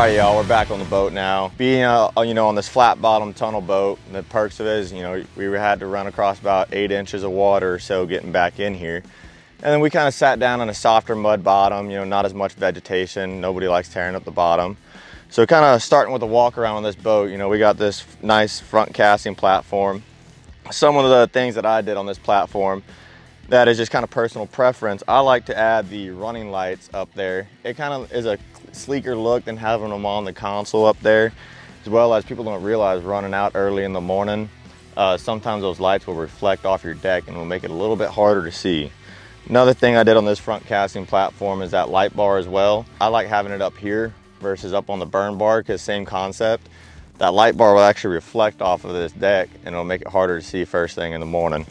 right, y'all, we're back on the boat now. Being, on this flat bottom tunnel boat, the perks of it is, we had to run across about 8 inches of water or so getting back in here. And then we kind of sat down on a softer mud bottom, not as much vegetation. Nobody likes tearing up the bottom. So kind of starting with a walk around on this boat, we got this nice front casting platform. Some of the things that I did on this platform that is just kind of personal preference, I like to add the running lights up there. It kind of is a sleeker look than having them on the console up there, as well as people don't realize running out early in the morning, sometimes those lights will reflect off your deck and will make it a little bit harder to see. Another thing I did on this front casting platform is that light bar as well. I like having it up here versus up on the burn bar, because same concept. That light bar will actually reflect off of this deck and it'll make it harder to see first thing in the morning.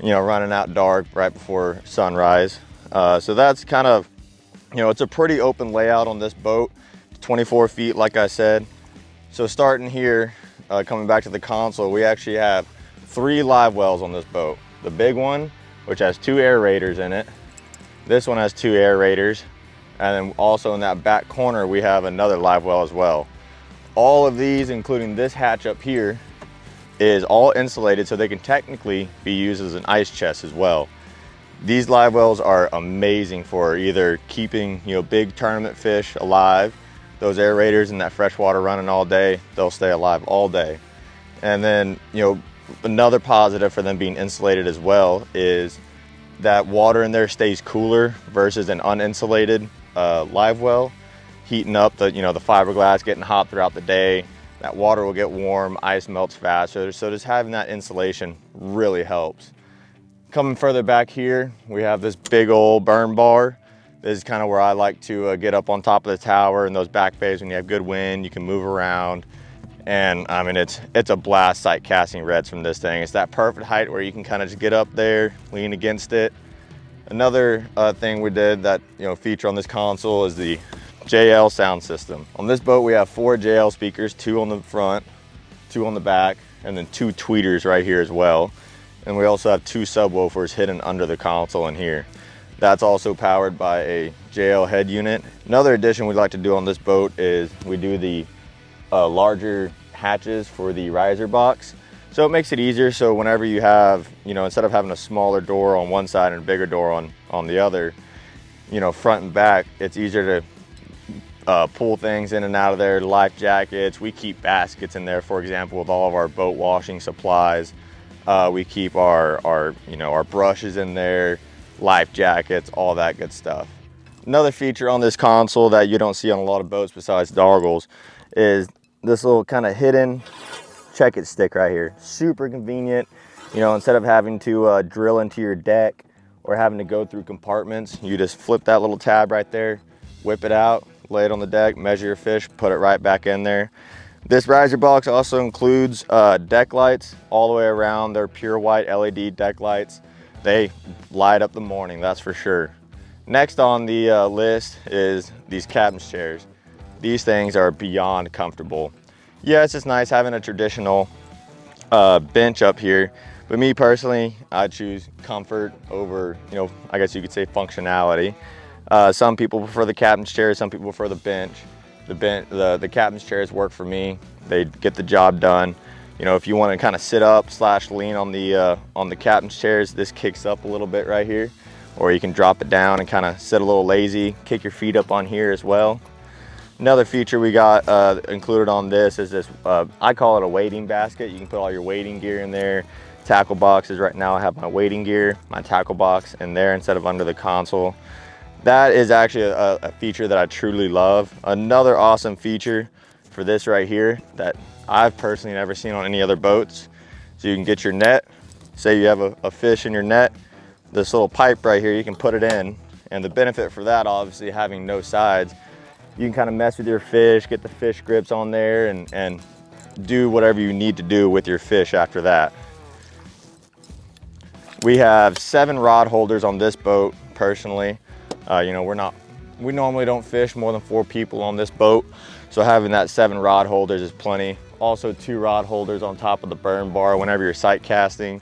Running out dark right before sunrise. So that's kind of, it's a pretty open layout on this boat, 24 feet, like I said. So starting here, coming back to the console, we actually have 3 live wells on this boat. The big one, which has 2 aerators in it. This one has 2 aerators. And then also in that back corner, we have another live well as well. All of these, including this hatch up here, is all insulated, so they can technically be used as an ice chest as well. These live wells are amazing for either keeping big tournament fish alive. Those aerators and that fresh water running all day, they'll stay alive all day. And then another positive for them being insulated as well is that water in there stays cooler versus an uninsulated live well, heating up the the fiberglass, getting hot throughout the day. That water will get warm, ice melts faster, so just having that insulation really helps. Coming further back here, we have this big old burn bar. This is kind of where I like to get up on top of the tower in those back bays. When you have good wind, you can move around. And I mean, it's a blast sight casting reds from this thing. It's that perfect height where you can kind of just get up there, lean against it. Another thing we did that feature on this console is the JL sound system. On this boat, we have 4 JL speakers, 2 on the front, 2 on the back, and then 2 tweeters right here as well. And we also have 2 subwoofers hidden under the console in here. That's also powered by a JL head unit. Another addition we'd like to do on this boat is we do the larger hatches for the riser box. So it makes it easier, so whenever you have, instead of having a smaller door on one side and a bigger door on the other, front and back, it's easier to pull things in and out of there. Life jackets, we keep baskets in there, for example, with all of our boat washing supplies. We keep our brushes in there, life jackets, all that good stuff. Another feature on this console that you don't see on a lot of boats besides Dargels is this little kind of hidden check it stick right here. Super convenient. Instead of having to drill into your deck or having to go through compartments, you just flip that little tab right there, whip it out, lay it on the deck, measure your fish, put it right back in there. This riser box also includes deck lights all the way around. They're pure white LED deck lights. They light up the morning, that's for sure. Next on the list is these captain's chairs. These things are beyond comfortable. Yeah, it's just nice having a traditional bench up here, but me personally, I choose comfort over, I guess you could say functionality. Some people prefer the captain's chair, some people prefer the bench. The captain's chairs work for me. They get the job done. If you want to kind of sit up / lean on the captain's chairs, this kicks up a little bit right here, or you can drop it down and kind of sit a little lazy, kick your feet up on here as well. Another feature we got included on this is this, I call it a wading basket. You can put all your wading gear in there. Tackle boxes, right now I have my wading gear, my tackle box in there instead of under the console. That is actually a feature that I truly love. Another awesome feature for this right here that I've personally never seen on any other boats. So you can get your net, say you have a fish in your net, this little pipe right here, you can put it in. And the benefit for that, obviously having no sides, you can kind of mess with your fish, get the fish grips on there and do whatever you need to do with your fish after that. We have 7 rod holders on this boat personally. We normally don't fish more than 4 people on this boat, so having that 7 rod holders is plenty. Also 2 rod holders on top of the burn bar whenever you're sight casting.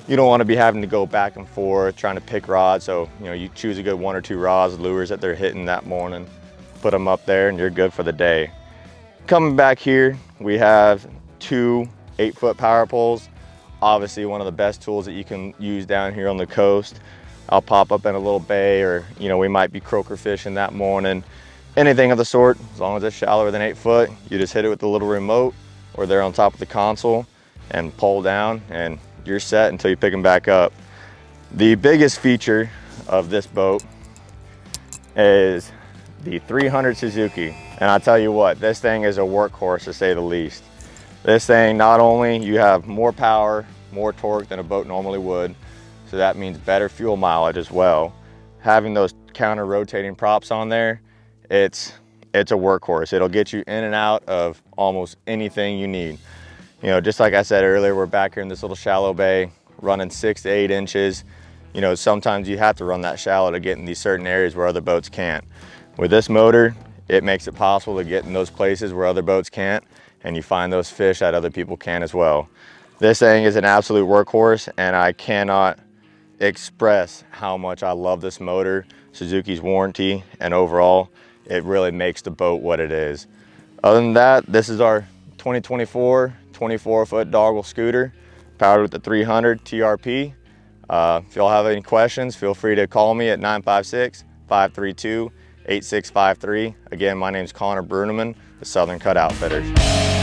You don't want to be having to go back and forth trying to pick rods, so you choose a good 1 or 2 rods, lures that they're hitting that morning, put them up there and you're good for the day. Coming back here, we have 2 8-foot power poles. Obviously one of the best tools that you can use down here on the coast. I'll pop up in a little bay, or we might be croaker fishing that morning. Anything of the sort, as long as it's shallower than 8 foot, you just hit it with the little remote or they're on top of the console and pull down, and you're set until you pick them back up. The biggest feature of this boat is the 300 Suzuki. And I tell you what, this thing is a workhorse to say the least. This thing, not only you have more power, more torque than a boat normally would, so that means better fuel mileage as well. Having those counter rotating props on there, it's a workhorse. It'll get you in and out of almost anything you need. Just like I said earlier, we're back here in this little shallow bay running 6 to 8 inches. Sometimes you have to run that shallow to get in these certain areas where other boats can't. With this motor, it makes it possible to get in those places where other boats can't, and you find those fish that other people can as well. This thing is an absolute workhorse, and I cannot express how much I love this motor, Suzuki's warranty, and overall, it really makes the boat what it is. Other than that, this is our 2024 24-foot Dargel Skooter, powered with the 300 TRP. If y'all have any questions, feel free to call me at 956-532-8653. Again, my name is Connor Bruneman with Southern Cut Outfitters.